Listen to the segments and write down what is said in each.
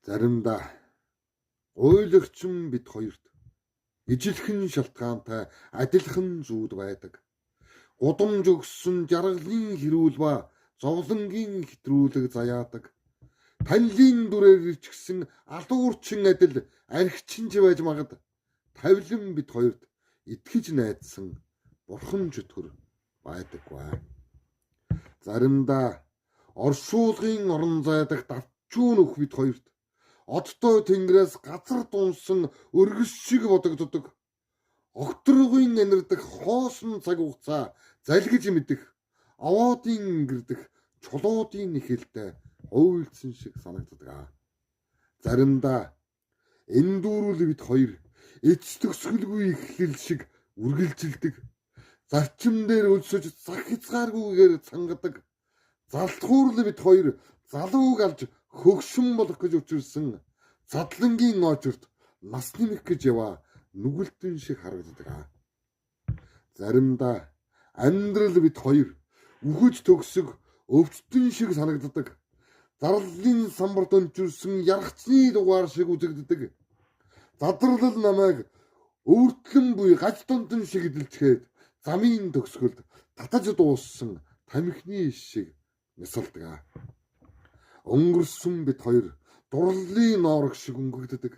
Заримдаа гуйлагчин бид хоёрт ижилхэн шалтгаантай адилхан зүүд байдаг. Гудамж өгсөн жаргалын хэрүүл ба зовлонгийн хэтрүүлэг заяадаг. Танилын дүрээр ичгсэн алуурчин адил архичинж байж магад тавилан бид хоёрт итгэж найдсан бурхан чөтгөр байдаггүй. Заримдаа оршуулгын орон зайдаг давчуун өх бид хоёрт одтой тэнгэрээс газар дунсан өргөс шиг бодогддог. Огторгын нэнэрдэх хоосон цаг хугацаа залгиж мэдэх, аваадын ингэрдэх чулуудын нэхэлтэй хуйлцсан шиг санагддаг. Заримдаа эндүүрүүл бид хоёр эц төгсгөлгүй эхлэл шиг үргэлжилдэг. Зарчим дээр өлсөж зах хязгааргүйгээр цангадаг. Залтхуурл бид хоёр залууг алж хөгшин болох гэж учирсан задлангийн очорт нас нэмэх гэж яваа нүгэлтэн шиг харагддаг. Заримдаа амьдрал бид хоёр үхэж төгсөг өвчтөн шиг санагддаг. Зарлалын самбарт өнчирсэн ярахчны дугаар шиг үзэгддэг. Задралал намайг өвөртлөн буй гаж дунтан шиг дэлчгээд замын төгсгөлд татаж дууссан тамхины иш шиг мясалдаг. Өнгөрсөн бид хоёр дурлалын ноорог шиг өнгөгддөг.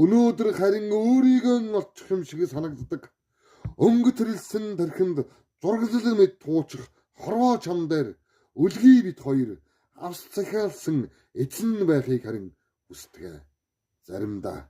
Өнөөдөр харин өөрийгөө олчих юм шиг санагддаг. Өнгөтрэлсэн тархинд зурглал мэд туучих хорвоо чам дээр үлгий бид хоёр авс захиалсан эзэн байхыг харин хүсдэг. Заримдаа